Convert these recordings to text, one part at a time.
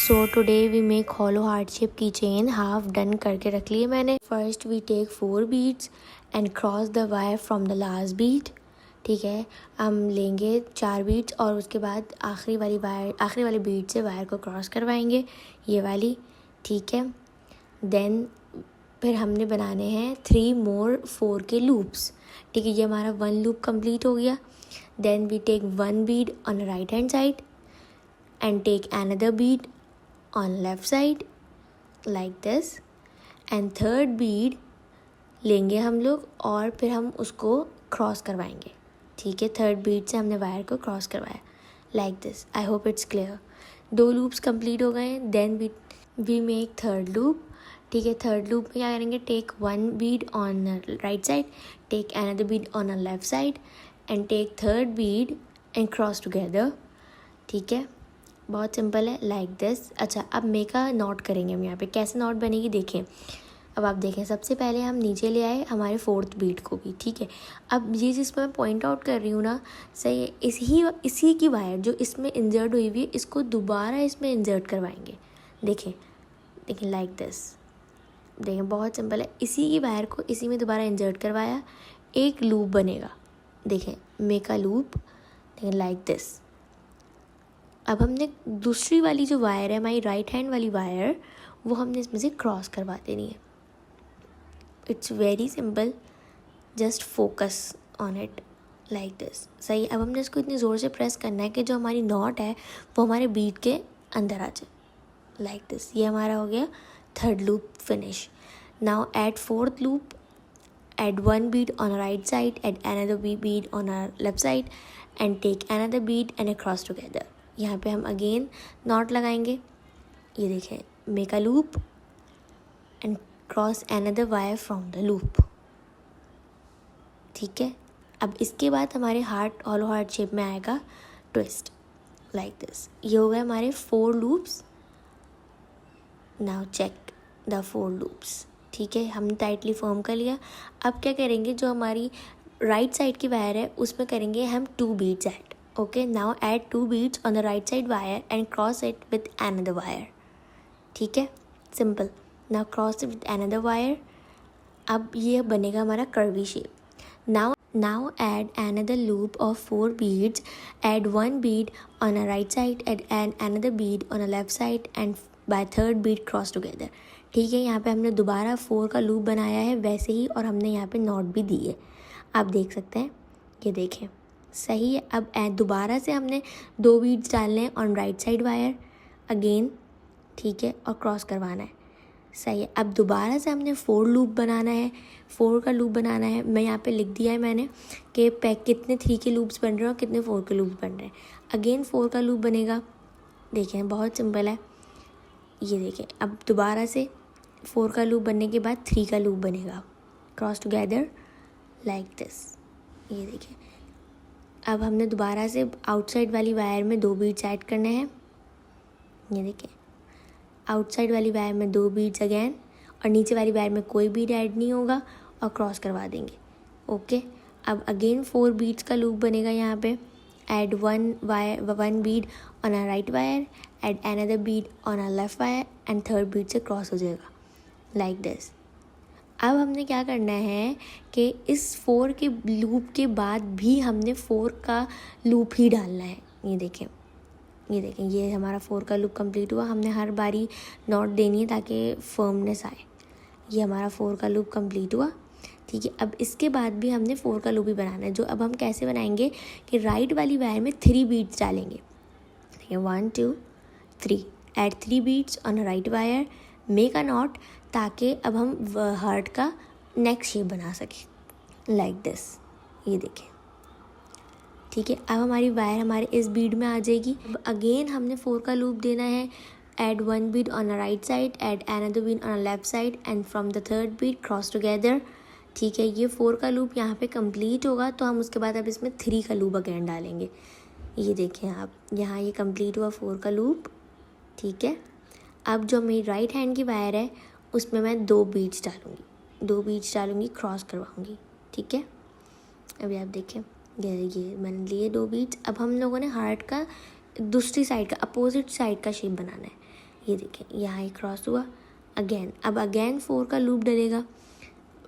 So today we make hollow heart shape की chain half done करके रख लिए मैंने। First we take 4 beads and cross the wire from the last bead. ठीक है, हम लेंगे 4 बीड्स और उसके बाद आखिरी वाली बीड से वायर को क्रॉस करवाएंगे, ये वाली। ठीक है, देन फिर हमने बनाने हैं 3 मोर 4 के लूप्स। ठीक है, ये हमारा 1 लूप कंप्लीट हो गया। Then we take 1 bead on right hand side and take another bead on left side like this and third bead लेंगे हम लोग और फिर हम उसको क्रॉस करवाएंगे। ठीक है, थर्ड बीड से हमने वायर को क्रॉस करवाया like this. I hope it's clear. 2 loops complete हो गए। Then we make third loop. ठीक है, थर्ड लूप में क्या करेंगे, take 1 bead on right side, take another bead on left side and take third bead and cross together. ठीक है, बहुत सिंपल है लाइक दिस। अच्छा, अब मेका नॉट करेंगे हम यहाँ पे। कैसे नॉट बनेगी देखें। अब आप देखें, सबसे पहले हम नीचे ले आए हमारे 4th बीट को भी। ठीक है, अब ये जिस पर मैं पॉइंट आउट कर रही हूँ ना, सही है, इसी की वायर जो इसमें इंजर्ट हुई हुई है, इसको दोबारा इसमें इंजर्ट करवाएंगे। देखें लाइक दिस। देखें, बहुत सिंपल है। इसी की वायर को इसी में दोबारा इंजर्ट करवाया, एक लूप बनेगा। देखें, मेक अ लूप। देखें लाइक दिस। अब हमने दूसरी वाली जो वायर है, हमारी राइट हैंड वाली वायर, वो हमने इसमें से क्रॉस करवा देनी है। It's very simple, just focus on it like this. सही, अब हमने इसको इतनी ज़ोर से प्रेस करना है कि जो हमारी नॉट है वो हमारे बीट के अंदर आ जाए लाइक दिस। ये हमारा हो गया third loop finish. Now at 4th loop, add 1 bead on a right side, add another bead on a left side and take another bead and a cross together। यहाँ पे हम अगेन नॉट लगाएंगे। ये देखें, make a loop and cross another wire from the loop. ठीक है, अब इसके बाद हमारे हॉलो हार्ट शेप में आएगा ट्विस्ट लाइक दिस। ये हो गए हमारे 4 loops. Now check the 4 loops. ठीक है, हमने टाइटली फॉर्म कर लिया। अब क्या करेंगे, जो हमारी राइट साइड की वायर है उसमें करेंगे हम 2 beads add. Okay, now add 2 beads on the right side wire and cross it with another wire। ठीक है, simple. Now cross it with another wire। अब ये बनेगा हमारा curvy shape. Now add another loop of 4 beads, add 1 bead on a right side and another bead on a left side and by third bead cross together। ठीक है, यहाँ पे हमने दोबारा 4 का लूप बनाया है वैसे ही, और हमने यहाँ पे नॉट भी दी है। आप देख सकते हैं, ये देखें सही है। अब दोबारा से हमने 2 बीड्स डालने हैं on right side wire again. ठीक है, और क्रॉस करवाना है। सही है, अब दोबारा से हमने 4 लूप बनाना है, 4 का लूप बनाना है। मैं यहाँ पे लिख दिया है मैंने कि कितने 3 के लूप्स बन रहे हैं और कितने 4 के लूप्स बन रहे हैं। अगेन 4 का लूप बनेगा। देखें, बहुत सिंपल है। ये देखें, अब दोबारा से 4 का लूप बनने के बाद 3 का लूप बनेगा, क्रॉस टुगेदर लाइक दिस। ये देखें, अब हमने दोबारा से आउटसाइड वाली वायर में 2 बीड्स ऐड करने हैं। ये देखें, आउटसाइड वाली वायर में 2 बीड्स अगेन, और नीचे वाली वायर में कोई बीड ऐड नहीं होगा और क्रॉस करवा देंगे। ओके, अब अगेन 4 बीड्स का लूप बनेगा यहाँ पे। Add 1 bead on a right wire, add another bead on a left wire and third bead से क्रॉस हो जाएगा लाइक दिस। अब हमने क्या करना है कि इस 4 के लूप के बाद भी हमने 4 का लूप ही डालना है। ये देखें, ये हमारा 4 का लूप कंप्लीट हुआ। हमने हर बारी नॉट देनी है ताकि फर्मनेस आए। ये हमारा 4 का लूप कंप्लीट हुआ। ठीक है, अब इसके बाद भी हमने 4 का लूप ही बनाना है। जो अब हम कैसे बनाएंगे कि राइट वाली वायर में 3 बीड्स डालेंगे। ठीक है, 1 2 3, add 3 beads on right wire, make a not, ताकि अब हम हार्ट का नेक शेप बना सकें लाइक दिस। ये देखें, ठीक है, अब हमारी वायर हमारे इस बीड में आ जाएगी। अब अगेन हमने 4 का लूप देना है। Add 1 bead on a right side, add another bead on a left side and from the third Beed cross together. ठीक है, ये 4 का लूप यहाँ पे कंप्लीट होगा, तो हम उसके बाद अब इसमें 3 का लूप अगेन डालेंगे। ये देखें आप, यहाँ ये कंप्लीट हुआ 4 का लूप। ठीक है, अब जो मेरी राइट हैंड की वायर है उसमें मैं 2 बीड्स डालूँगी, क्रॉस करवाऊँगी। ठीक है, अभी आप देखें, ये मैंने लिए 2 बीड्स। अब हम लोगों ने हार्ट का दूसरी साइड का अपोजिट साइड का शेप बनाना है। ये देखें यहाँ ये क्रॉस हुआ अगेन। अब अगेन 4 का लूप डलेगा,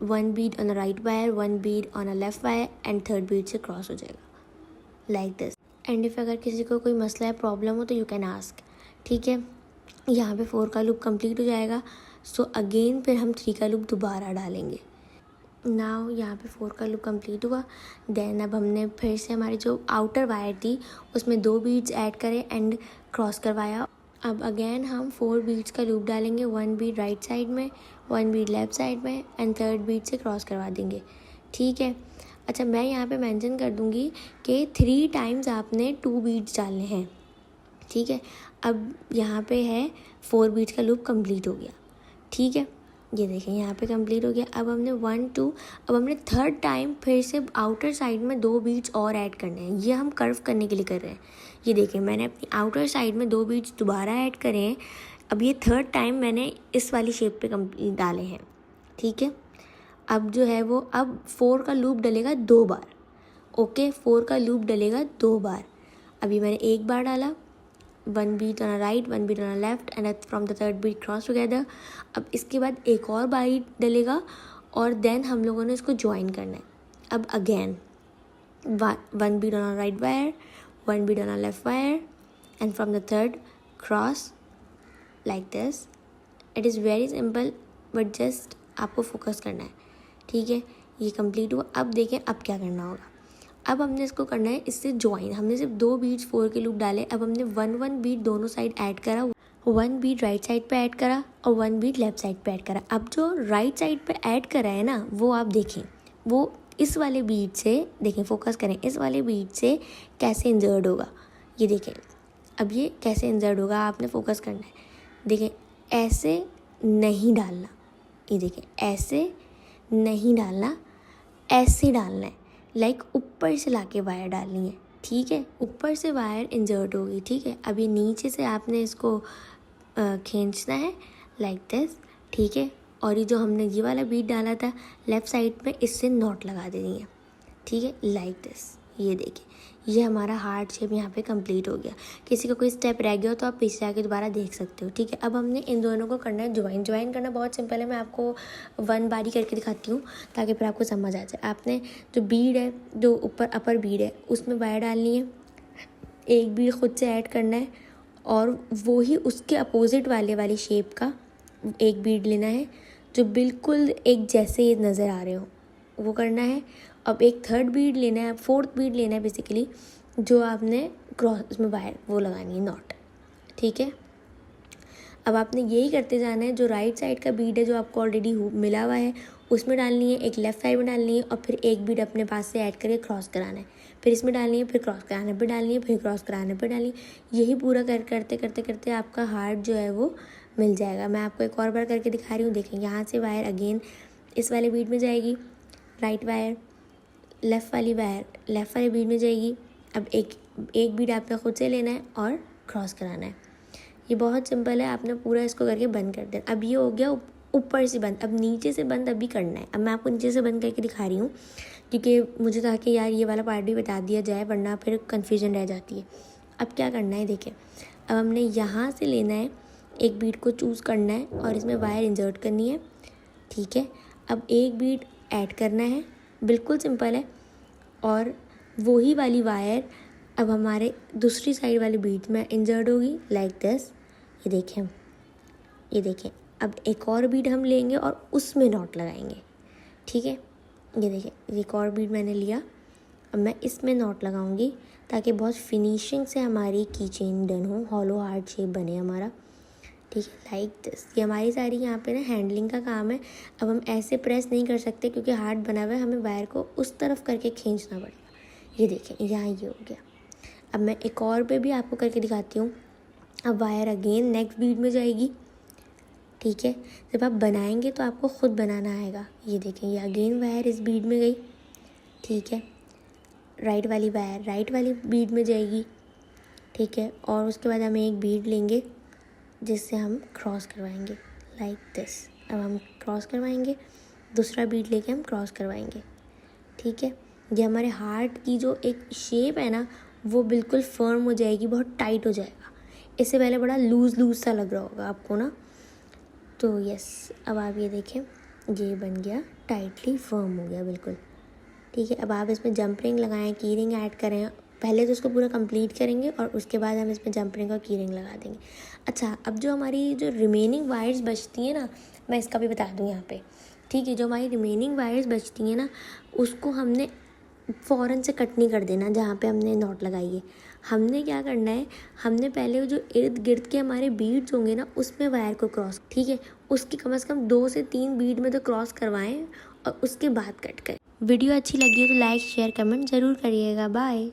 1 bead on a right wire, 1 bead on a left wire and third bead से क्रॉस हो जाएगा लाइक दिस। एंड इफ़ अगर किसी को कोई मसला है, प्रॉब्लम हो तो यू कैन आस्क, ठीक है। यहाँ पे 4 का लूप कंप्लीट हो जाएगा। सो अगेन फिर हम 3 का लूप दोबारा डालेंगे। नाउ यहाँ पे 4 का लूप कंप्लीट हुआ। देन अब हमने फिर से हमारी जो आउटर वायर थी उसमें 2 बीड्स ऐड करे एंड क्रॉस करवाया। अब अगेन हम 4 बीड्स का लूप डालेंगे, 1 बीड राइट साइड में, 1 बीड लेफ़्ट साइड में एंड थर्ड बीड से क्रॉस करवा देंगे, ठीक है। अच्छा, मैं यहाँ पे मेंशन कर दूँगी कि 3 टाइम्स आपने 2 बीड्स डालने हैं, ठीक है। अब यहाँ पे है 4 बीड्स का लूप कंप्लीट हो गया, ठीक है। ये देखें यहाँ पे कंप्लीट हो गया। अब हमने 1 2, अब हमने थर्ड टाइम फिर से आउटर साइड में 2 बीड्स और ऐड करने हैं। ये हम कर्व करने के लिए कर रहे हैं। ये देखें मैंने अपनी आउटर साइड में 2 बीड्स दोबारा ऐड करे हैं। अब ये थर्ड टाइम मैंने इस वाली शेप पे कंप्लीट डाले हैं, ठीक है। अब जो है वो अब 4 का लूप डलेगा 2 बार, ओके। 4 का लूप डलेगा 2 बार। अभी मैंने 1 बार डाला, 1 beat on a right, 1 beat on a left and from the third beat cross together. अब इसके बाद एक और बारी डलेगा और देन हम लोगों ने इसको ज्वाइन करना है। अब again 1 beat on a right wire, 1 beat on a left wire and from the third cross like this. It is very simple but just आपको फोकस करना है, ठीक है। ये कंप्लीट हुआ। अब देखें अब क्या करना होगा। अब हमने इसको करना है इससे ज्वाइन। हमने सिर्फ 2 बीट्स 4 के लूप डाले। अब हमने 1 बीट दोनों साइड ऐड करा, 1 बीट राइट साइड पे ऐड करा और 1 बीट लेफ्ट साइड पे ऐड करा। अब जो राइट साइड पे ऐड करा है ना, वो आप देखें, वो इस वाले बीट से देखें, फोकस करें, इस वाले बीट से कैसे इंजर्ड होगा। ये देखें अब ये कैसे इंजर्ड होगा, आपने फोकस करना है। देखें ऐसे नहीं डालना, ये देखें ऐसे नहीं डालना, ऐसे डालना है, लाइक ऊपर से लाके वायर डालनी है, ठीक है। ऊपर से वायर इंजर्ट होगी, ठीक है। अब ये नीचे से आपने इसको खींचना है लाइक दिस, ठीक है। और ये जो हमने ये वाला बीट डाला था लेफ़्ट साइड में, इससे नॉट लगा देनी है, ठीक है, लाइक दिस। ये देखिए ये हमारा हार्ट शेप यहाँ पे कंप्लीट हो गया। किसी का कोई स्टेप रह गया हो तो आप पीछे आके दोबारा देख सकते हो, ठीक है। अब हमने इन दोनों को करना है ज्वाइन। ज्वाइन करना बहुत सिंपल है, मैं आपको 1 बारी करके दिखाती हूँ ताकि फिर आपको समझ आ जाए। आपने जो बीड है, जो ऊपर अपर बीड है, उसमें वायर डालनी है, एक बीड खुद से ऐड करना है और वो ही उसके अपोजिट वाली शेप का एक बीड लेना है जो बिल्कुल एक जैसे ये नज़र आ रहे हो, वो करना है। अब एक थर्ड बीड लेना है, फोर्थ बीड लेना है बेसिकली, जो आपने क्रॉस उसमें वायर वो लगानी है नॉट, ठीक है। अब आपने यही करते जाना है। जो राइट साइड का बीड है जो आपको ऑलरेडी मिला हुआ है उसमें डालनी है, एक लेफ़्ट साइड में डालनी है और फिर एक बीड अपने पास से ऐड करके क्रॉस कराना है, फिर इसमें डालनी है, फिर क्रॉस कराना है, फिर डालनी है, फिर क्रॉस कराना है, फिर डालनी है। यही पूरा करते करते करते आपका हार्ट जो है वो मिल जाएगा। मैं आपको एक और बार करके दिखा रही हूँ। देखें यहाँ से वायर अगेन इस वाले बीड में जाएगी, राइट वायर, लेफ़्ट वाली वायर लेफ़्ट वाले बीड में जाएगी। अब एक बीड आपने खुद से लेना है और क्रॉस कराना है। ये बहुत सिंपल है, आपने पूरा इसको करके बंद कर देना। अब ये हो गया ऊपर से बंद। अब नीचे से बंद अभी करना है। अब मैं आपको नीचे से बंद करके दिखा रही हूँ क्योंकि मुझे था कि यार ये वाला पार्ट भी बता दिया जाए वरना फिर कन्फ्यूजन रह जाती है। अब क्या करना है, देखें अब हमने यहाँ से लेना है, एक बीड को चूज़ करना है और इसमें वायर इंसर्ट करनी है, ठीक है। अब एक बीड ऐड करना है, बिल्कुल सिंपल है। और वही वाली वायर अब हमारे दूसरी साइड वाली बीड में इंसर्ट होगी लाइक दिस। ये देखें अब एक और बीड हम लेंगे और उसमें नॉट लगाएंगे, ठीक है। ये देखें एक और बीड मैंने लिया, अब मैं इसमें नॉट लगाऊंगी ताकि बहुत फिनिशिंग से हमारी की चेन डन हो, हॉलो हार्ट शेप बने हमारा, ठीक है, लाइक दिस। ये हमारी सारी यहाँ पे ना हैंडलिंग का काम है। अब हम ऐसे प्रेस नहीं कर सकते क्योंकि हार्ट बना हुआ है, हमें वायर को उस तरफ करके खींचना पड़ेगा। ये देखें यहाँ ये हो गया। अब मैं एक और पे भी आपको करके दिखाती हूँ। अब वायर अगेन नेक्स्ट बीड में जाएगी, ठीक है। जब आप बनाएंगे तो आपको ख़ुद बनाना आएगा। ये देखें ये अगेन वायर इस बीड में गई, ठीक है। राइट वाली वायर राइट वाली बीड में जाएगी, ठीक है। और उसके बाद हम एक बीड लेंगे जिससे हम क्रॉस करवाएंगे लाइक दिस। अब हम क्रॉस करवाएंगे, दूसरा बीड लेके हम क्रॉस करवाएंगे, ठीक है। ये हमारे हार्ट की जो एक शेप है ना वो बिल्कुल फर्म हो जाएगी, बहुत टाइट हो जाएगा। इससे पहले बड़ा लूज़ सा लग रहा होगा आपको ना। तो यस, अब आप ये देखें, ये बन गया टाइटली फर्म हो गया बिल्कुल। ठीक है, अब आप इसमें जंप रिंग लगाएं, की रिंग ऐड करें। पहले तो इसको पूरा कंप्लीट करेंगे और उसके बाद हम इसमें जंप रिंग और की रिंग लगा देंगे। अच्छा, अब जो हमारी जो रिमेनिंग वायर्स बचती हैं ना, मैं इसका भी बता दूँ यहाँ पे। ठीक है, जो हमारी रिमेनिंग वायर्स बचती हैं ना, उसको हमने फ़ौरन से कट नहीं कर देना जहाँ पे हमने नॉट लगाई है। हमने क्या करना है, हमने पहले जो इर्द गिर्द के हमारे बीड्स होंगे ना, उसमें वायर को क्रॉस, ठीक है, उसकी कम से कम 2 से 3 बीड में तो क्रॉस करवाएं और उसके बाद कट करें। वीडियो अच्छी लगी हो तो लाइक शेयर कमेंट ज़रूर करिएगा। बाय।